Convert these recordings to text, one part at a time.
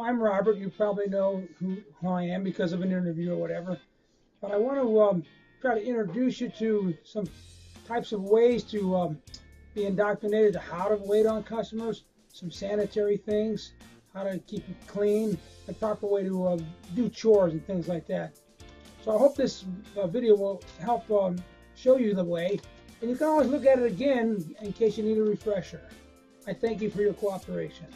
I'm Robert. You probably know who I am because of an interview or whatever. But I want to try to introduce you to some types of ways to be indoctrinated to how to wait on customers, some sanitary things, how to keep it clean, the proper way to do chores and things like that. So I hope this video will help show you the way. And you can always look at it again in case you need a refresher. I thank you for your cooperation.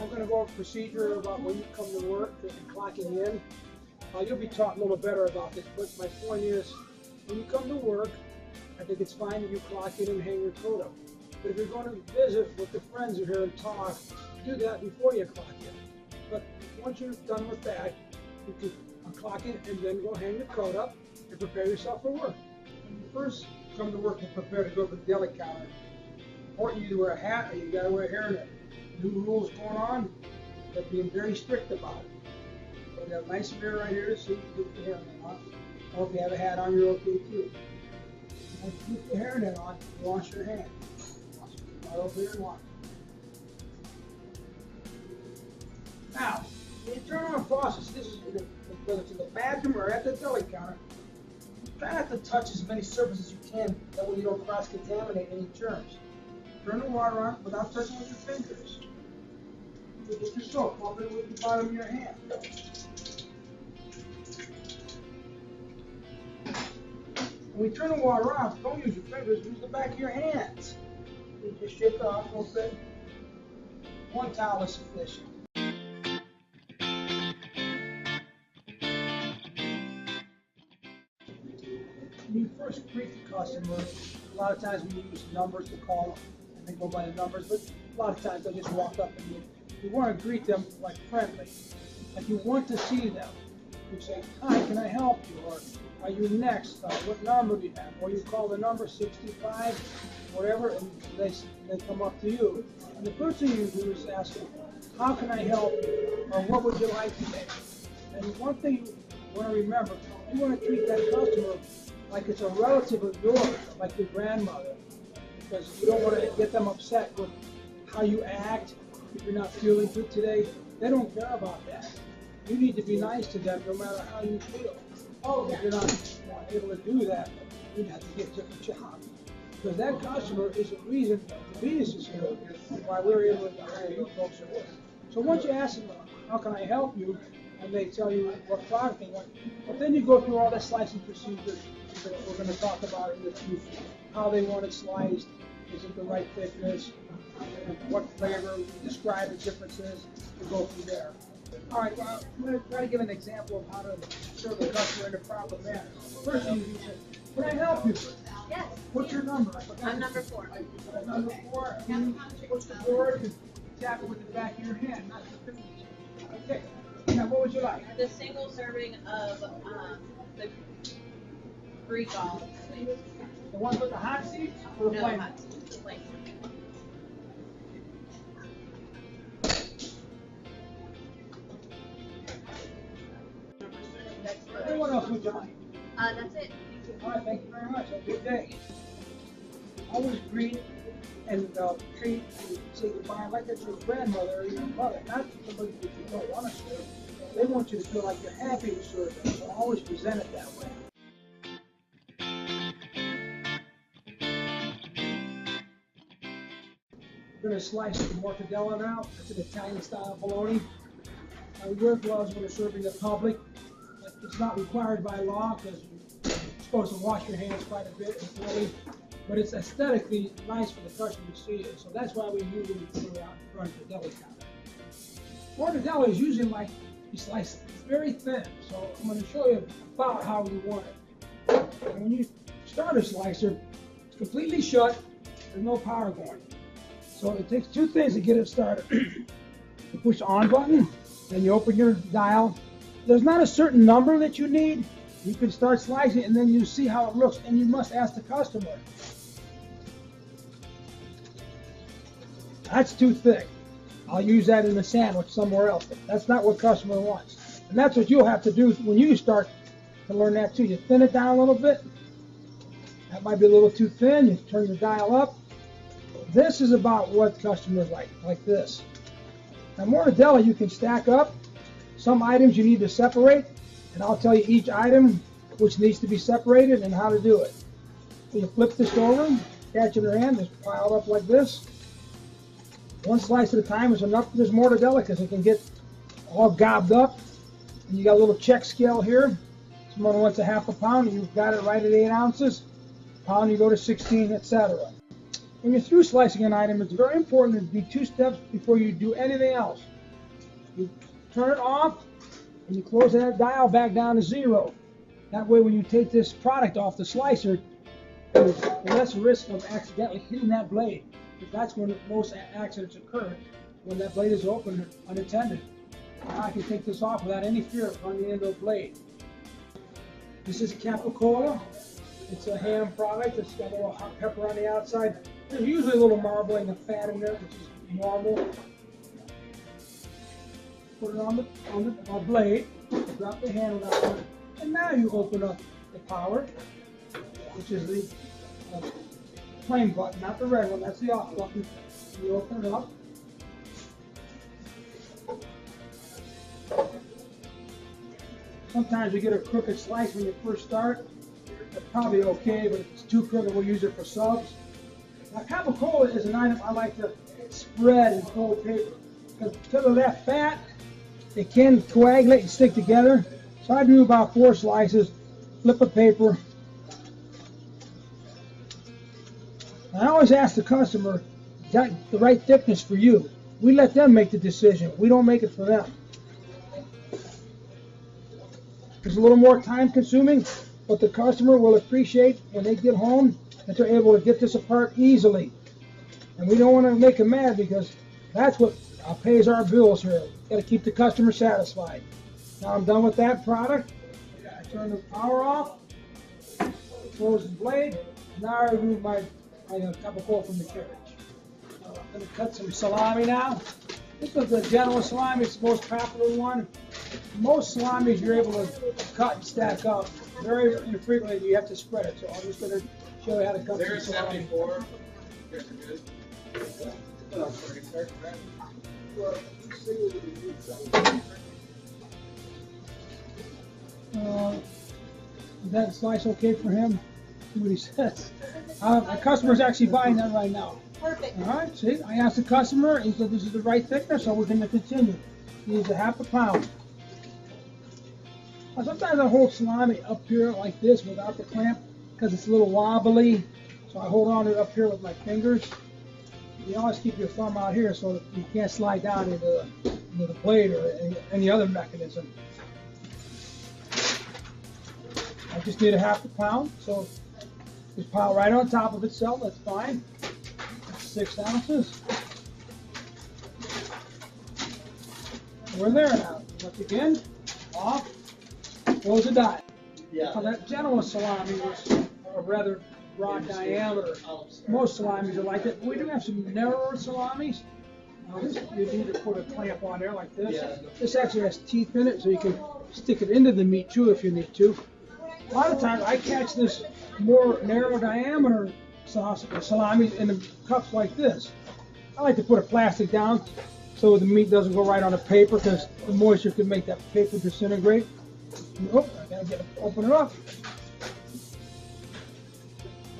I'm going to go over a procedure about when you come to work and clocking in. You'll be taught a little better about this, but my point is, when you come to work, I think it's fine that you clock in and hang your coat up. But if you're going to visit with the friends who are here and talk, do that before you clock in. But once you're done with that, you can clock in and then go hang the coat up and prepare yourself for work. When you first come to work and prepare to go to the deli counter, it's important you to wear a hat or you got to wear a hairnet. New rules going on, they're being very strict about it. So we got a nice mirror right here so you can put the hairnet on. Or if you have a hat on, you're okay too. Once you put the hairnet on, wash your hands. Right over here and wash. Now, when you turn on faucets, this is whether it's in the bathroom or at the deli counter, try not to touch as many surfaces as you can, that way you don't cross-contaminate any germs. Turn the water on without touching with your fingers. With your soap, pump it with the bottom of your hand. When you turn the water off, don't use your fingers, use the back of your hands. You just shake it off a little bit. One towel is sufficient. When you first greet the customer, a lot of times we use numbers to call them, and they go by the numbers, but a lot of times they'll just walk up and you want to greet them like friendly, like you want to see them. You say, "Hi, can I help you?" Or "Are you next? What number do you have?" Or you call the number 65, whatever, and they come up to you. And the first thing you do is ask them, "How can I help you?" Or "What would you like today?" And one thing you want to remember, you want to treat that customer like it's a relative of yours, like your grandmother, because you don't want to get them upset with how you act. If you're not feeling good today, they don't care about that. You need to be nice to them no matter how you feel. If you're not able to do that, you have to get a different job. Because that customer is the reason DeVitis is here, and why we're able to hire you folks to work. So once you ask them, "How can I help you?" and they tell you what product they want, but then you go through all the slicing procedures that we're going to talk about in the future. How they want it sliced, is it the right thickness, what flavor, describe the differences, and go from there. All right, well, I'm going to try to give an example of how to serve the customer in a proper manner. First thing you say, "Can I help you?" Yes. What's your number? I'm number 4. Number 4. What's the board? You tap it with the back of your hand, not the fingers. Okay. Now, what would you like? The single serving of the Greek olives, please. The one with the hot seats or the No plain? hot seeds, the plain one. And what else would you like? That's it. All right, thank you very much. Have a good day. Always greet and treat and say goodbye like it's your grandmother or your mother, not somebody that you don't want to serve. They want you to feel like you're happy to serve them, so always present it that way. We're going to slice the mortadella now. It's an Italian-style bologna. We wear gloves when we're serving the public. It's not required by law because you're supposed to wash your hands quite a bit before, but it's aesthetically nice for the customer to see it. So that's why we usually put it out in front of the deli counter. Mortadella is usually like you slice it. It's very thin, so I'm going to show you about how we want it. And when you start a slicer, it's completely shut. There's no power going. So it takes two things to get it started. You push the on button, then you open your dial. There's not a certain number that you need. You can start slicing and then you see how it looks, and you must ask the customer. That's too thick. I'll use that in a sandwich somewhere else. But that's not what customer wants. And that's what you'll have to do when you start to learn that too. You thin it down a little bit. That might be a little too thin. You turn your dial up. this is about what customers like this. Now, mortadella you can stack up. Some items you need to separate, and I'll tell you each item which needs to be separated and how to do it. So you flip this over, catch it in your hand, just pile it up like this. One slice at a time is enough for this mortadella because it can get all gobbed up. And you got a little check scale here. Someone wants a half a pound, and you've got it right at 8 ounces. Pound, you go to 16, etc. When you're through slicing an item, it's very important to be 2 steps before you do anything else. You turn it off, and you close that dial back down to 0. That way, when you take this product off the slicer, there's less risk of accidentally hitting that blade. Because that's when most accidents occur, when that blade is open unattended. Now I can take this off without any fear of running into a blade. This is capicola. It's a ham product. It's got a little hot pepper on the outside. There's usually a little marbling of fat in there, which is normal. Put it on the blade. Drop the handle down. And now you open up the power, which is the flame button, not the red one. That's the off button. You open it up. Sometimes you get a crooked slice when you first start. That's probably okay, but if it's too crooked, we'll use it for subs. Now, capicola is an item I like to spread in cold paper. Because of that fat, it can coagulate and stick together. So I do about 4 slices, flip a paper. I always ask the customer, is that the right thickness for you? We let them make the decision. We don't make it for them. It's a little more time consuming, but the customer will appreciate when they get home that they're able to get this apart easily. And we don't want to make them mad because that's what pays our bills here. Got to keep the customer satisfied. Now I'm done with that product. I turn the power off, close the blade. Now I remove my capicola from the carriage. I'm going to cut some salami now. This is the Genoa salami. It's the most popular one. Most salamis you're able to cut and stack up. Very infrequently you have to spread it. So I'm just going to show you how to cut some salami. 74. Here's good. Is that slice okay for him? See what he says. My customer's actually buying that right now. Perfect. All right, see, I asked the customer, he said this is the right thickness, so we're going to continue. He needs a half a pound. Now, sometimes I hold salami up here like this without the clamp because it's a little wobbly. So I hold on to it up here with my fingers. You always keep your thumb out here so that you can't slide down into the blade or any other mechanism. I just need a half a pound, so just pile right on top of itself, that's fine. That's 6 ounces. We're there now. Once again, off, close the dial. Yeah. Now that Genoa salami was a rather broad diameter. Most salamis are like that. We do have some narrower salamis. You need to put a clamp on there like this. Yeah. This actually has teeth in it, so you can stick it into the meat too if you need to. A lot of times I catch this more narrow diameter salami in the cups like this. I like to put a plastic down so the meat doesn't go right on the paper because the moisture can make that paper disintegrate. Oh, I gotta open it up.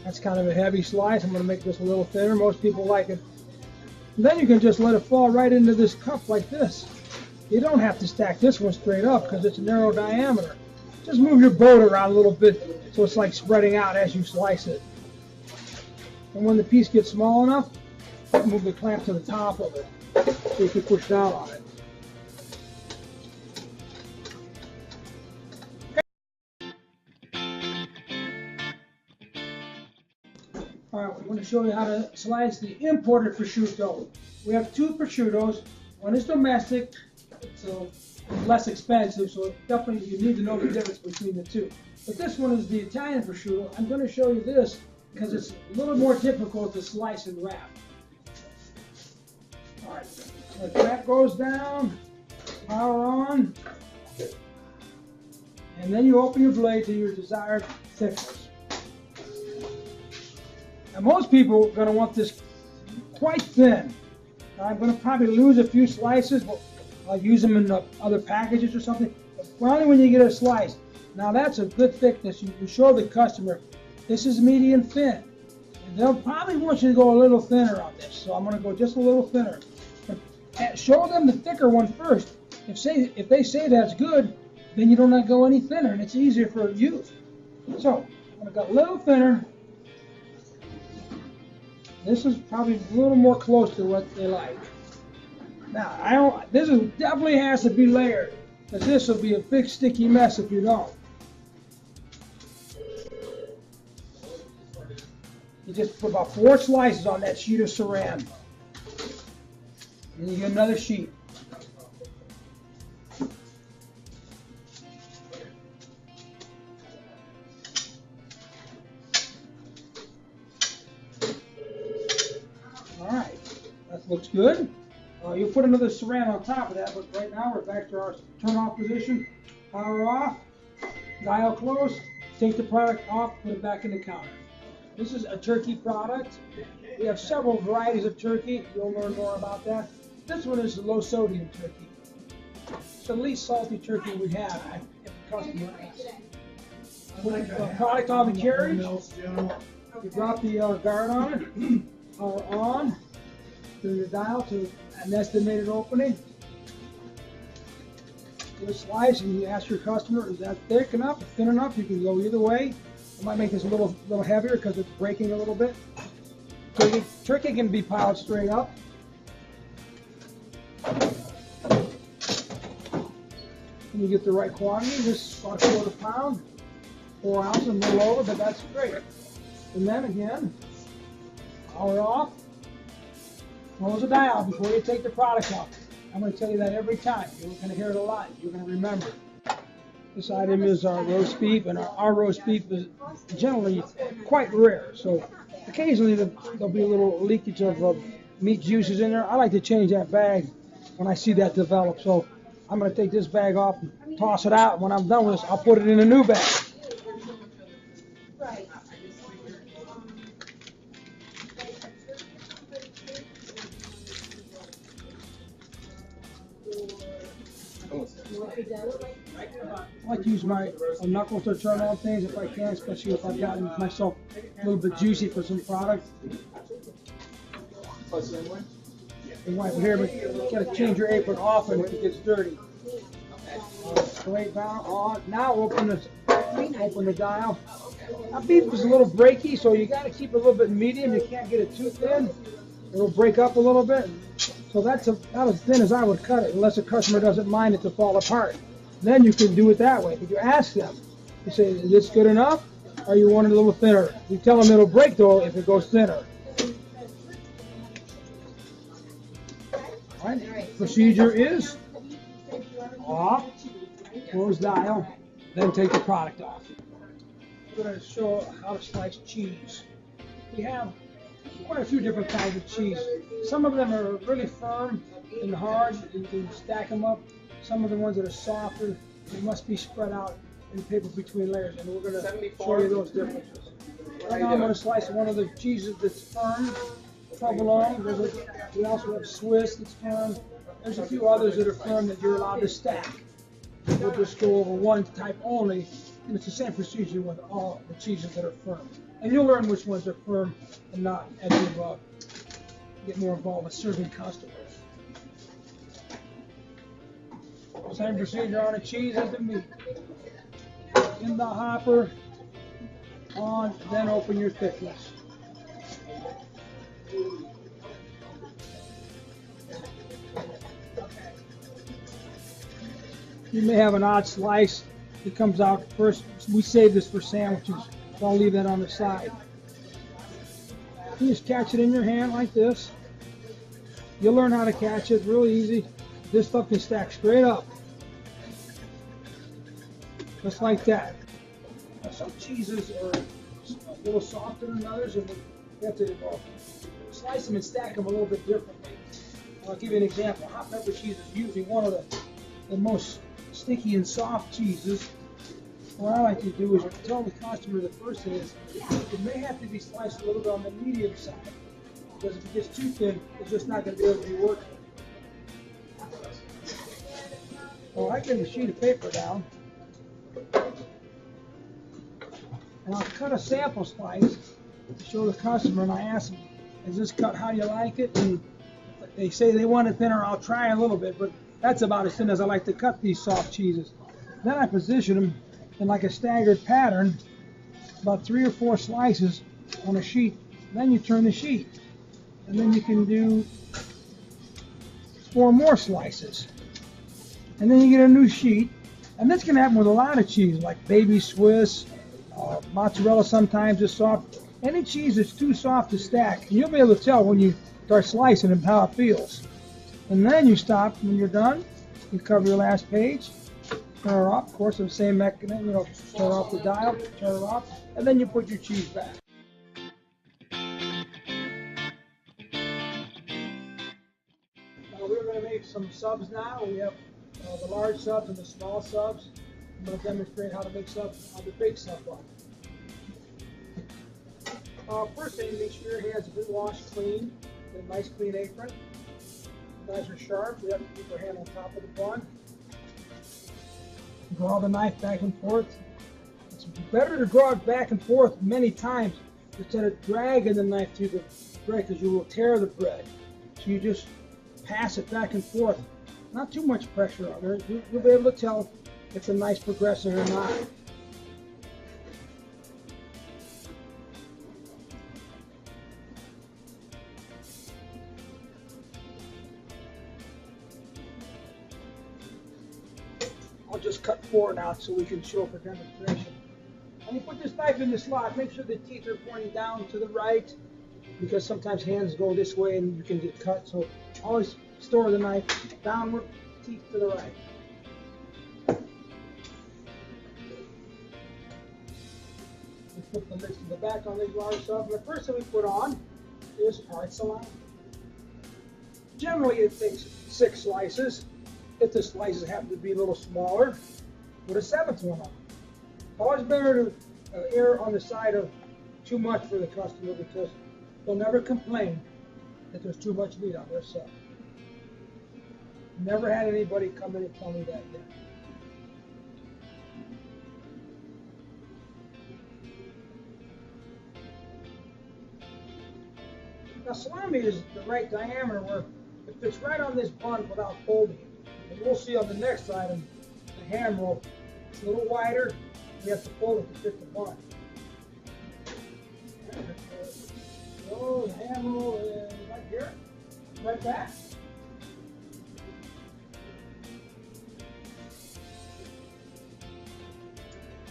That's kind of a heavy slice. I'm going to make this a little thinner. Most people like it. And then you can just let it fall right into this cup like this. You don't have to stack this one straight up because it's a narrow diameter. Just move your boat around a little bit so it's like spreading out as you slice it. And when the piece gets small enough, move the clamp to the top of it so you can push down on it. All right, we're going to show you how to slice the imported prosciutto. We have 2 prosciuttos. One is domestic, so less expensive, so definitely you need to know the difference between the two. But this one is the Italian prosciutto. I'm going to show you this because it's a little more difficult to slice and wrap. All right, so the clamp goes down, power on, and then you open your blade to your desired thickness. Now most people are going to want this quite thin. I'm going to probably lose a few slices, but I'll use them in the other packages or something. But only when you get a slice. Now that's a good thickness. You show the customer this is medium thin. And they'll probably want you to go a little thinner on this. So I'm going to go just a little thinner. But show them the thicker one first. If they say that's good, then you don't have to go any thinner, and it's easier for you. So I'm going to go a little thinner. This is probably a little more close to what they like. Now, this definitely has to be layered, because this will be a big sticky mess if you don't. You just put about 4 slices on that sheet of saran. And you get another sheet. Looks good. You'll put another saran on top of that, but right now we're back to our turn off position. Power off, dial close, take the product off, put it back in the counter. This is a turkey product. We have several varieties of turkey. You'll learn more about that. This one is low sodium turkey. It's the least salty turkey we have if the customer asks. Put the product on the carriage. You drop the guard on it. Power on. Turn your dial to an estimated opening. Do a slice and you ask your customer, is that thick enough or thin enough? You can go either way. I might make this a little heavier because it's breaking a little bit. Turkey can be piled straight up. And you get the right quantity. This is about 1/4 pound, 4 ounces, a little over, but that's great. And then again, power off. Close the dial before you take the product off. I'm going to tell you that every time. You're going to hear it a lot. You're going to remember. This item is our roast beef, and our roast beef is generally quite rare. So occasionally there'll be a little leakage of meat juices in there. I like to change that bag when I see that develop. So I'm going to take this bag off and toss it out. When I'm done with this, I'll put it in a new bag. I like to use my knuckles to turn on things if I can, especially if I've gotten myself a little bit juicy for some product. And wipe it here, but you gotta change your apron often if it gets dirty. Straight down on. Now open the dial. Now beef is a little breaky, so you gotta keep it a little bit medium. You can't get it too thin. It'll break up a little bit. So that's about as thin as I would cut it, unless a customer doesn't mind it to fall apart. Then you can do it that way. But you ask them, you say, is this good enough? Or you want it a little thinner? You tell them it'll break though if it goes thinner. All right. Procedure is off, close dial, then take the product off. We're going to show how to slice cheese. We have quite a few different kinds of cheese. Some of them are really firm and hard. You can stack them up. Some of the ones that are softer, they must be spread out in paper between layers. And we're going to show you those differences. Right now I'm going to slice one of the cheeses that's firm, provolone. We also have Swiss that's firm. There's a few others that are firm that you're allowed to stack. We'll just go over one type only, and it's the same procedure with all the cheeses that are firm. And you'll learn which ones are firm and not as you get more involved with serving customers. Same procedure on the cheese as the meat. In the hopper, on, then open your thickness. You may have an odd slice. It comes out first. We save this for sandwiches, so I'll leave that on the side. You just catch it in your hand like this. You'll learn how to catch it really easy. This stuff can stack straight up. Just like that. Now, some cheeses are a little softer than others, and you have to slice them and stack them a little bit differently. I'll give you an example. Hot pepper cheese is usually one of the most sticky and soft cheeses. What I like to do is tell the customer the first thing is it may have to be sliced a little bit on the medium side. Because if it gets too thin, it's just not going to be able to be worked. Well, I get a sheet of paper down, and I'll cut a sample slice to show the customer, and I ask them, is this cut how you like it? And if they say they want it thinner, I'll try a little bit, but that's about as thin as I like to cut these soft cheeses. Then I position them in like a staggered pattern, about 3 or 4 slices on a sheet. Then you turn the sheet, and then you can do 4 more slices. And then you get a new sheet, and that's going to happen with a lot of cheese, like baby Swiss, mozzarella sometimes is soft. Any cheese that's too soft to stack, and you'll be able to tell when you start slicing them how it feels. And then you stop when you're done. You cover your last page, turn her off. Of course, the same mechanism, you know, turn off the dial, turn it off, and then you put your cheese back. We're going to make some subs now. We have the large subs and the small subs. I'm going to demonstrate how to make subs on the big sub one. First thing, make sure your hands have been washed clean, get a nice clean apron. Knives are sharp. We have to keep our hand on top of the bun. Draw the knife back and forth. It's better to draw it back and forth many times instead of dragging the knife through the bread, because you will tear the bread. So you just pass it back and forth. Not too much pressure on there. You'll be able to tell if it's a nice progression or not. I'll just cut 4 now so we can show for demonstration. When you put this knife in the slot, make sure the teeth are pointing down to the right, because sometimes hands go this way and you can get cut. So always store the knife downward, teeth to the right. We put the lids to the back on these large subs. The first thing we put on is hard salami. Generally it takes 6 slices. If the slices happen to be a little smaller, put a 7th one on. Always better to err on the side of too much for the customer, because they'll never complain that there's too much meat on their sub. Never had anybody come in and tell me that yet. Now salami is the right diameter where it fits right on this bun without folding it. And we'll see on the next item, the ham roll. It's a little wider. We have to fold it to fit the bun. So the ham roll is right here, right back.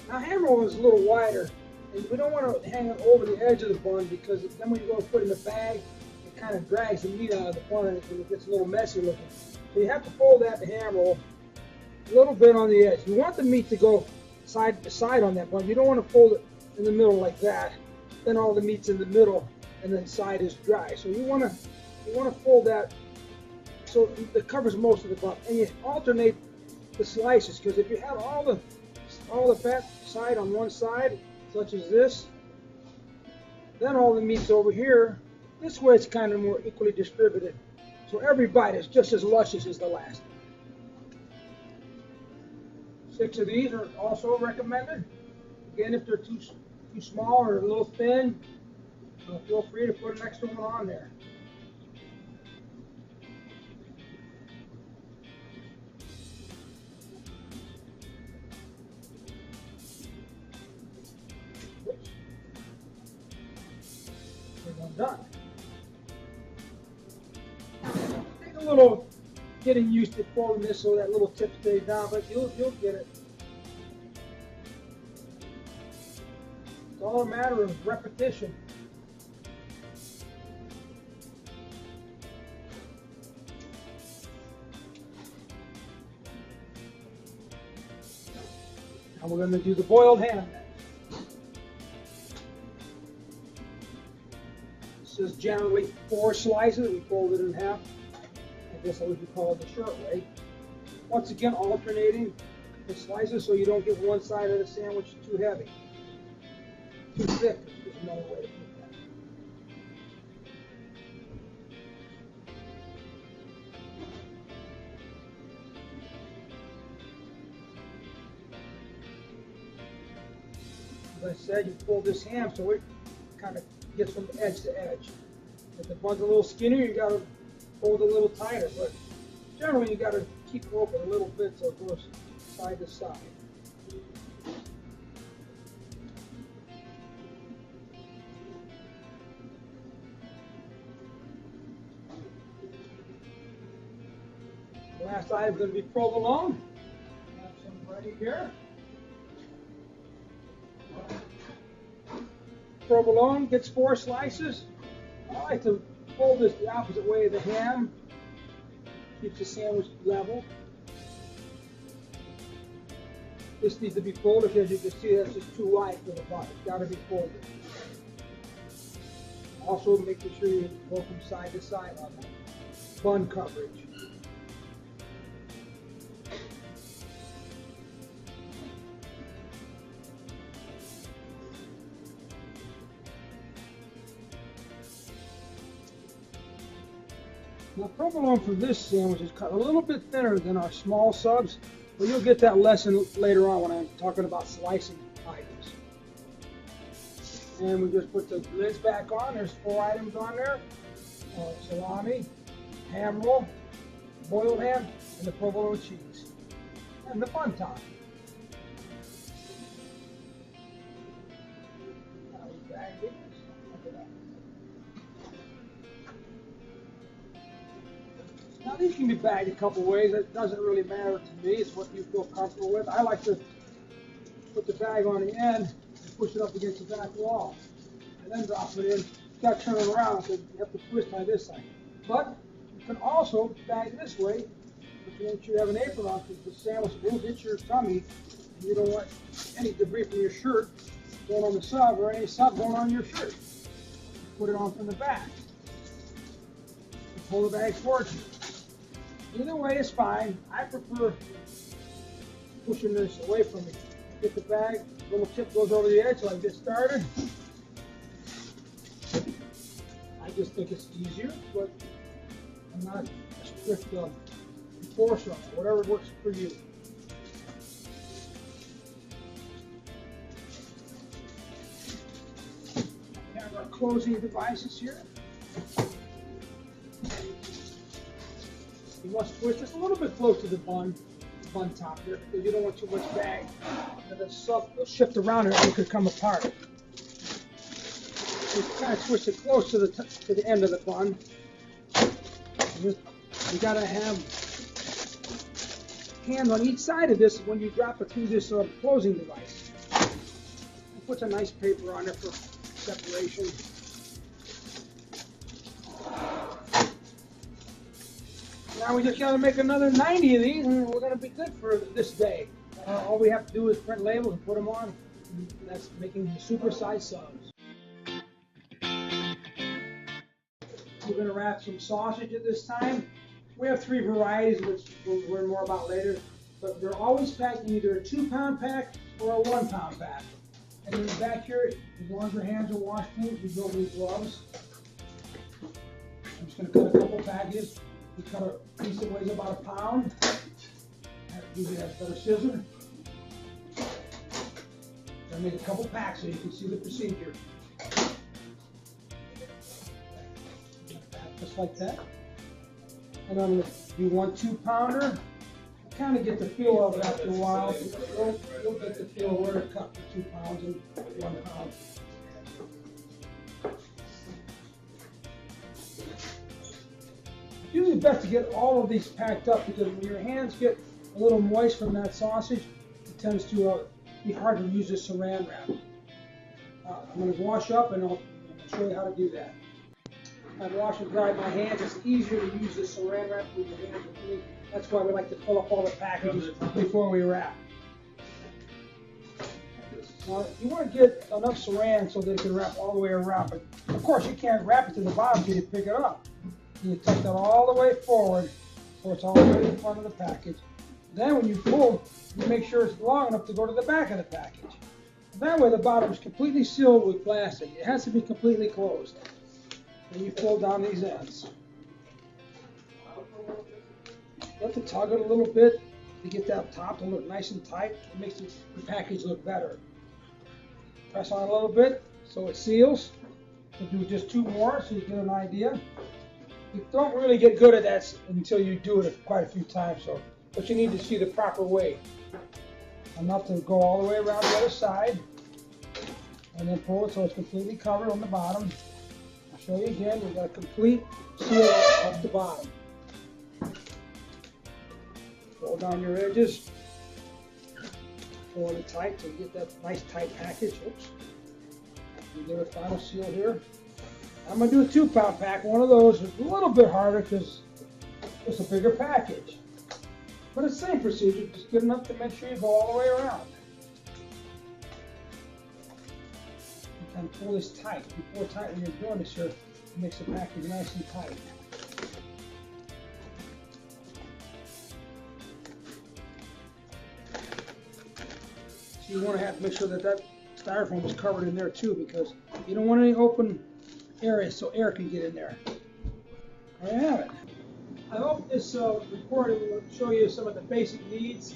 Now ham roll is a little wider, and we don't want to hang it over the edge of the bun, because then when you go to put it in the bag, it kind of drags the meat out of the bun and it gets a little messy looking. So you have to fold that ham roll a little bit on the edge. You want the meat to go side to side on that bun. You don't want to fold it in the middle like that. Then all the meat's in the middle and then side is dry. So you want to fold that so it covers most of the bun. And you alternate the slices, because if you have all the fat side on one side, such as this, then all the meat's over here. This way it's kind of more equally distributed. So every bite is just as luscious as the last. 6 of these are also recommended. Again, if they're too small or a little thin, feel free to put an extra one on there. Done. Take a little getting used to folding this so that little tip stays down, but you'll get it. It's all a matter of repetition. Now we're going to do the boiled ham. This is generally 4 slices. We fold it in half. I guess that would be called the short way. Once again, alternating the slices so you don't get one side of the sandwich too heavy. Too thick is another way to put As I said, you pull this ham so it kind of gets from edge to edge. If the bun's a little skinnier, you got to hold a little tighter, but generally you got to keep it open a little bit so it goes side to side. Last item is going to be provolone. I have some ready here. Provolone gets 4 slices. I like to fold this the opposite way of the ham. Keeps the sandwich level. This needs to be folded because you can see that's just too wide for the bun. It's got to be folded. Also making sure you go from side to side on that bun coverage. Now, provolone for this sandwich is cut a little bit thinner than our small subs, but you'll get that lesson later on when I'm talking about slicing items. And we just put the lids back on. There's 4 items on there. Salami, ham roll, boiled ham, and the provolone cheese. And the bun top. Now we bag it. Look at that. Now these can be bagged a couple ways. It doesn't really matter to me. It's what you feel comfortable with. I like to put the bag on the end and push it up against the back wall. And then drop it in. You got to turn it around because you have to twist by this side. But you can also bag this way if you make sure you have an apron on because the sandwich will hit your tummy. And you don't want any debris from your shirt going on the sub or any sub going on your shirt. Put it on from the back. Pull the bag towards you. Either way is fine. I prefer pushing this away from me. Get the bag, little tip goes over the edge so I get started. I just think it's easier, but I'm not a strict enforcer on it. Whatever works for you. We have our closing devices here. You must twist just a little bit close to the bun top here because you don't want too much bag. And the stuff will shift around and it could come apart. So you kind of twist it close to the end of the bun. You gotta have hands on each side of this when you drop it through this closing device. It puts a nice paper on it for separation. Now we just got to make another 90 of these and we're going to be good for this day. All we have to do is print labels and put them on. And that's making supersized subs. We're going to wrap some sausage at this time. We have 3 varieties, which we'll learn more about later. But they're always packed in either a 2-pound pack or a 1-pound pack. And then back here, as long as your hands are washed clean, you don't need gloves. I'm just going to cut a couple packages. We cut a piece that weighs about 1 pound. Usually has a better scissor. I make a couple packs so you can see the procedure. Just like that. And I'm going to do 1 2-pounder. Kind of get the feel of it after a while. You'll get the feel where to cut for 2 pounds and 1 pound. It's usually best to get all of these packed up because when your hands get a little moist from that sausage, it tends to be hard to use this saran wrap. I'm going to wash up and I'll show you how to do that. I've washed and dried my hands. It's easier to use this saran wrap with your hands with me. That's why we like to fill up all the packages before we wrap. Now, you want to get enough saran so that it can wrap all the way around. But of course, you can't wrap it to the bottom until you pick it up. And you tuck that all the way forward so it's all the way in the front of the package. Then when you pull, you make sure it's long enough to go to the back of the package. That way the bottom is completely sealed with plastic. It has to be completely closed. And you pull down these ends. You have to tug it a little bit to get that top to look nice and tight. It makes the package look better. Press on a little bit so it seals. We'll do just 2 more so you get an idea. You don't really get good at that until you do it quite a few times, so, but you need to see the proper way. Enough to go all the way around the other side, and then pull it so it's completely covered on the bottom. I'll show you again. We've got a complete seal off the bottom. Pull down your edges, pull it tight so you get that nice tight package. Oops. You give it a final seal here. I'm going to do a 2-pound pack. One of those is a little bit harder because it's a bigger package. But it's the same procedure, just good enough to make sure you go all the way around. You kind of pull this tight. If you pull it tight when you're doing this here, it makes the package nice and tight. So you want to have to make sure that that styrofoam is covered in there too, because you don't want any open areas so air can get in there. There you have it. I hope this recording will show you some of the basic needs.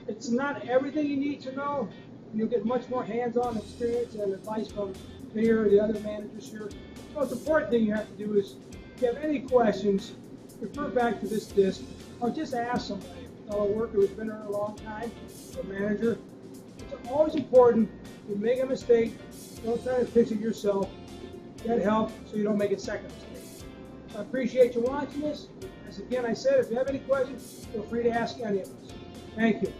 It's not everything you need to know. You'll get much more hands-on experience and advice from me or the other managers here. The most important thing you have to do is, if you have any questions, refer back to this disc or just ask somebody, a fellow worker who's been here a long time, or manager. It's always important, if you make a mistake, don't try to fix it yourself. Get help so you don't make a second mistake. I appreciate you watching this. As again I said, if you have any questions, feel free to ask any of us. Thank you.